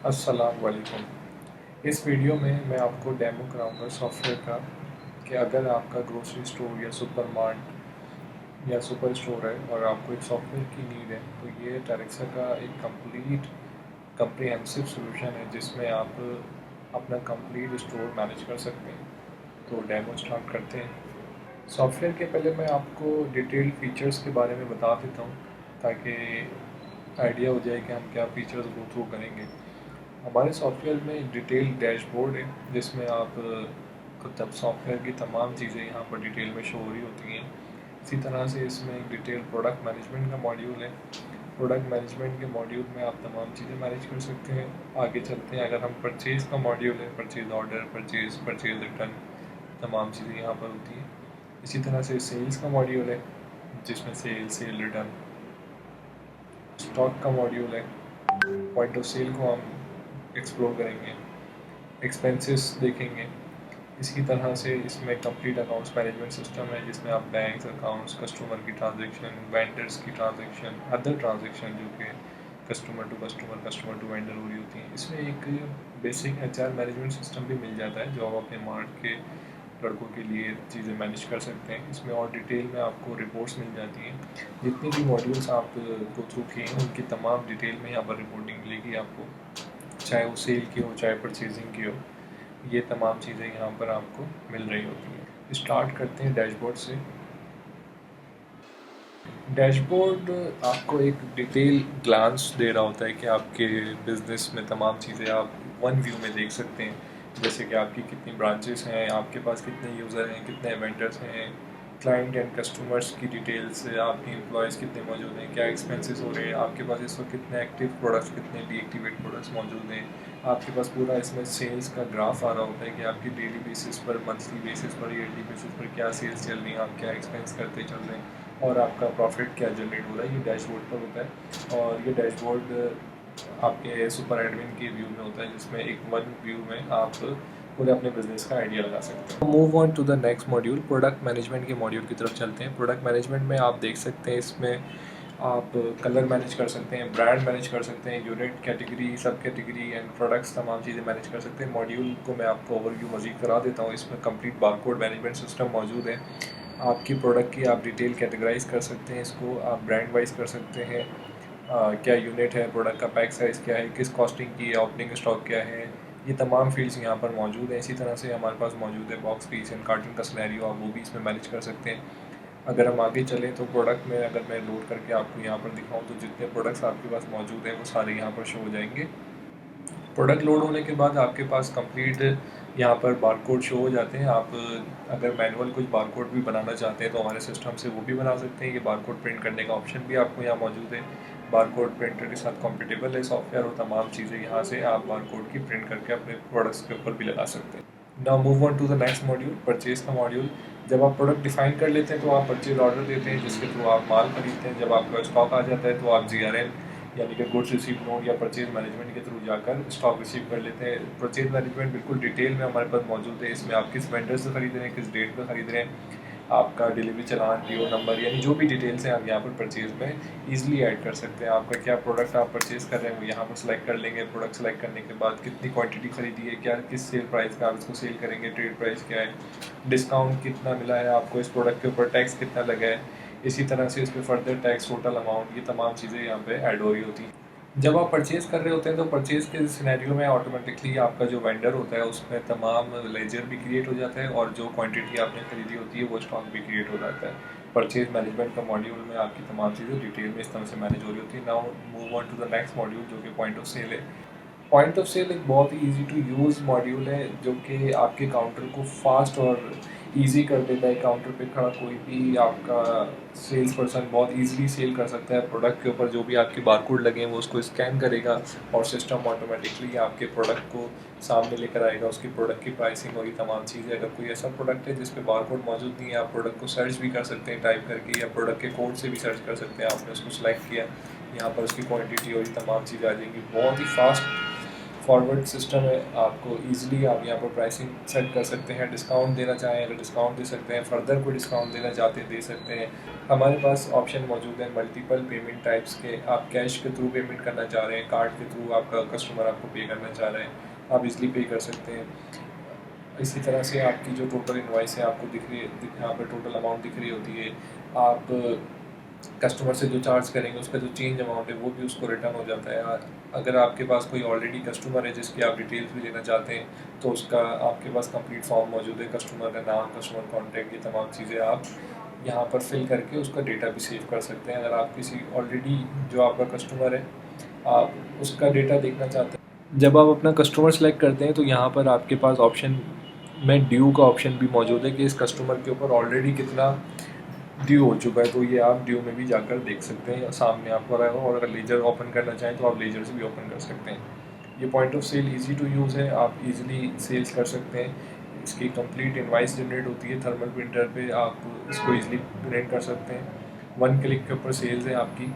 अस्सलाम वालेकुम। इस वीडियो में मैं आपको डेमो कराऊंगा सॉफ्टवेयर का कि अगर आपका ग्रोसरी स्टोर या सुपर मार्ट या सुपर स्टोर है और आपको एक सॉफ्टवेयर की नीड है तो ये टेरेक्सा का एक कंप्लीट कम्प्रिहेंसिव सॉल्यूशन है जिसमें आप अपना कंप्लीट स्टोर मैनेज कर सकते हैं। तो डेमो स्टार्ट करते हैं। सॉफ्टवेयर के पहले मैं आपको डिटेल फीचर्स के बारे में बता देता हूँ ताकि आइडिया हो जाए कि हम क्या फीचर्स गो थ्रू करेंगे। हमारे सॉफ्टवेयर में एक डिटेल डैशबोर्ड है जिसमें आप तब सॉफ्टवेयर की तमाम चीज़ें यहाँ पर डिटेल में शो हो रही होती हैं। इसी तरह से इसमें एक डिटेल प्रोडक्ट मैनेजमेंट का मॉड्यूल है। प्रोडक्ट मैनेजमेंट के मॉड्यूल में आप तमाम चीज़ें मैनेज कर सकते हैं। आगे चलते हैं, अगर हम परचेज़ का मॉड्यूल है, परचेज़ ऑर्डर, परचेज़ रिटर्न, तमाम चीज़ें यहाँ पर होती हैं। इसी तरह से सेल्स का मॉड्यूल है जिसमें सेल रिटर्न, स्टॉक का मॉड्यूल है, पॉइंट ऑफ सेल को हम एक्सप्लोर करेंगे, एक्सपेंसेस देखेंगे। इसी तरह से इसमें कंप्लीट अकाउंट्स मैनेजमेंट सिस्टम है जिसमें आप बैंक्स अकाउंट्स, कस्टमर की ट्रांजैक्शन, वेंडर्स की ट्रांजैक्शन, अदर ट्रांजैक्शन जो कि कस्टमर टू वेंडर हो रही होती हैं। इसमें एक बेसिक एचआर मैनेजमेंट सिस्टम भी मिल जाता है जो आप अपने मार्ट के लड़कों के लिए चीज़ें मैनेज कर सकते हैं। इसमें और डिटेल में आपको रिपोर्ट्स मिल जाती हैं। जितनी भी मॉड्यूल्स आप गो थ्रू किए हैं उनकी तमाम डिटेल में यहाँ पर रिपोर्टिंग मिलेगी आपको, चाहे वो सेल की हो चाहे परचेजिंग की हो। ये तमाम चीज़ें यहाँ पर आपको मिल रही होती हैं। स्टार्ट करते हैं डैशबोर्ड से। डैशबोर्ड आपको एक डिटेल ग्लांस दे रहा होता है कि आपके बिज़नेस में तमाम चीज़ें आप वन व्यू में देख सकते हैं। जैसे कि आपकी कितनी ब्रांचेस हैं, आपके पास कितने यूज़र हैं, कितने वेंडर्स हैं, क्लाइंट एंड कस्टमर्स की डिटेल्स, आपके एम्प्लॉयज़ कितने मौजूद हैं, क्या एक्सपेंसेस हो रहे हैं, आपके पास इस वक्त कितने एक्टिव प्रोडक्ट्स, कितने डीएक्टिवेट प्रोडक्ट्स मौजूद हैं। आपके पास पूरा इसमें सेल्स का ग्राफ आ रहा होता है कि आपकी डेली बेसिस पर, मंथली बेसिस पर, ईयरली बेसिस पर क्या सेल्स चल रही हैं, आप क्या एक्सपेंस करते चल रहे हैं और आपका प्रॉफिट क्या जनरेट हो रहा है। ये डैशबोर्ड पर होता है और ये डैशबोर्ड आपके सुपर एडमिन के व्यू में होता है जिसमें एक वन व्यू में आप पूरे अपने बिजनेस का आइडिया लगा सकते हैं। Move on to the next module, product management के मॉड्यूल की तरफ चलते हैं। प्रोडक्ट मैनेजमेंट में आप देख सकते हैं इसमें आप कलर मैनेज कर सकते हैं, ब्रांड मैनेज कर सकते हैं, यूनिट, कैटेगरी, सब कैटेगरी एंड प्रोडक्ट्स, तमाम चीज़ें मैनेज कर सकते हैं। मॉड्यूल को मैं आपको ओवरव्यू मज़ीद करा देता हूँ। इसमें कंप्लीट बारकोड मैनेजमेंट सिस्टम मौजूद है। आपकी प्रोडक्ट की आप डिटेल कैटेगराइज कर सकते हैं, इसको आप ब्रांड वाइज कर सकते हैं। क्या यूनिट है, प्रोडक्ट का पैक साइज़ क्या है, किस कॉस्टिंग की है, ओपनिंग स्टॉक क्या है, ये तमाम फील्ड्स यहाँ पर मौजूद हैं। इसी तरह से हमारे पास मौजूद है बॉक्स पीस एंड कार्टन का सिनेरियो, आप वो भी इसमें मैनेज कर सकते हैं। अगर हम आगे चलें तो प्रोडक्ट में अगर मैं लोड करके आपको यहाँ पर दिखाऊँ तो जितने प्रोडक्ट्स आपके पास मौजूद हैं वो सारे यहाँ पर शो हो जाएंगे। प्रोडक्ट लोड होने के बाद आपके पास कंप्लीट यहाँ पर बारकोड शो हो जाते हैं। आप अगर मैनुअल कुछ बारकोड भी बनाना चाहते हैं तो हमारे सिस्टम से वो भी बना सकते हैं। ये बारकोड प्रिंट करने का ऑप्शन भी आपको यहाँ मौजूद है। बारकोड प्रिंटर के साथ कॉम्पिटेबल है सॉफ्टवेयर और तमाम चीज़ें यहाँ से आप बारकोड की प्रिंट करके अपने प्रोडक्ट्स के ऊपर भी लगा सकते हैं। Now move on to the next module, purchase का मॉड्यूल। जब आप प्रोडक्ट डिफाइन कर लेते हैं तो आप परचेज ऑर्डर देते हैं जिसके थ्रू आप माल खरीदते हैं। जब आपका स्टॉक आ जाता है तो आप जीआरएम यानी कि गुड्स रिसीव नोट या परचेज मैनेजमेंट के थ्रू जाकर स्टॉक रिसीव कर लेते हैं। परचेज मैनेजमेंट बिल्कुल डिटेल में हमारे पास मौजूद है। इसमें आप किस वेंडर से खरीद रहे हैं, किस डेट पर खरीद रहे हैं, आपका डिलीवरी चलान, पीओ नंबर, यानी जो भी डिटेल्स हैं आप यहाँ पर परचेज में ईजिली ऐड कर सकते हैं। आपका क्या प्रोडक्ट आप परचेज कर रहे हैं वो यहाँ पर सेलेक्ट कर लेंगे। प्रोडक्ट सेलेक्ट करने के बाद कितनी क्वांटिटी खरीदी है, क्या किस सेल प्राइस का आप इसको सेल करेंगे, ट्रेड प्राइस क्या है, डिस्काउंट कितना मिला है आपको, इस प्रोडक्ट के ऊपर टैक्स कितना लगा है, इसी तरह से इस पर फर्दर टैक्स, टोटल अमाउंट, ये तमाम चीज़ें यहाँ पे ऐड हो रही होती हैं। जब आप परचेज़ कर रहे होते हैं तो परचेज़ के सिनेरियो में ऑटोमेटिकली आपका जो वेंडर होता है उसमें तमाम लेजर भी क्रिएट हो जाता है और जो क्वांटिटी आपने खरीदी होती है वो स्टॉक भी क्रिएट हो जाता है। परचेज़ मैनेजमेंट का मॉड्यूल में आपकी तमाम चीज़ें डिटेल में इस तरह से मैनेज हो रही होती है। Now move on to the next module जो कि पॉइंट ऑफ सेल है। पॉइंट ऑफ सेल एक बहुत ही ईजी टू यूज़ मॉड्यूल है जो कि आपके काउंटर को फास्ट और इजी कर देता है। काउंटर पे खड़ा कोई भी आपका सेल्स पर्सन बहुत इजीली सेल कर सकता है। प्रोडक्ट के ऊपर जो भी आपके बारकोड लगे हैं वो उसको स्कैन करेगा और सिस्टम ऑटोमेटिकली आपके प्रोडक्ट को सामने लेकर आएगा, उसकी प्रोडक्ट की प्राइसिंग और ये तमाम चीज़ें। अगर कोई ऐसा प्रोडक्ट है जिस पे बारकोड मौजूद नहीं है, आप प्रोडक्ट को सर्च भी कर सकते हैं टाइप करके या प्रोडक्ट के कोड से भी सर्च कर सकते हैं। आपने उसको सिलेक्ट किया, यहाँ पर उसकी क्वांटिटी और ये तमाम चीज़ें आ जाएंगी। बहुत ही फास्ट फॉरवर्ड सिस्टम है, आपको ईजिली आप यहाँ पर प्राइसिंग सेट कर सकते हैं। डिस्काउंट देना चाहें अगर डिस्काउंट दे सकते हैं, फर्दर कोई डिस्काउंट देना चाहते हैं दे सकते हैं। हमारे पास ऑप्शन मौजूद है मल्टीपल पेमेंट टाइप्स के। आप कैश के थ्रू पेमेंट करना चाह रहे हैं, कार्ड के थ्रू आपका कस्टमर आपको पे करना चाह रहे हैं, आप इजली पे कर सकते हैं। इसी तरह से आपकी जो टोटल इनवाइस है आपको दिख रही है, यहाँ पर टोटल अमाउंट दिख रही होती है। आप कस्टमर से जो चार्ज करेंगे उसका जो चेंज अमाउंट है वो भी उसको रिटर्न हो जाता है। अगर आपके पास कोई ऑलरेडी कस्टमर है जिसकी आप डिटेल्स भी लेना चाहते हैं तो उसका आपके पास कंप्लीट फॉर्म मौजूद है, कस्टमर का नाम, कस्टमर कॉन्टैक्ट, ये तमाम चीज़ें आप यहाँ पर फिल करके उसका डेटा भी सेव कर सकते हैं। अगर आप किसी ऑलरेडी जो आपका कस्टमर है आप उसका डेटा देखना चाहते हैं, जब आप अपना कस्टमर सेलेक्ट करते हैं तो यहाँ पर आपके पास ऑप्शन में ड्यू का ऑप्शन भी मौजूद है कि इस कस्टमर के ऊपर ऑलरेडी कितना ड्यू हो चुका है, तो ये आप ड्यू में भी जाकर देख सकते हैं, सामने आपको रहेगा। और अगर लेजर ओपन करना चाहें तो आप लेजर से भी ओपन कर सकते हैं। ये point of sale easy to use है, आप इजीली सेल्स कर सकते हैं। इसकी कंप्लीट इनवाइस जनरेट होती है थर्मल प्रिंटर पे, आप इसको इजीली प्रिंट कर सकते हैं। वन क्लिक के ऊपर सेल्स है आपकी।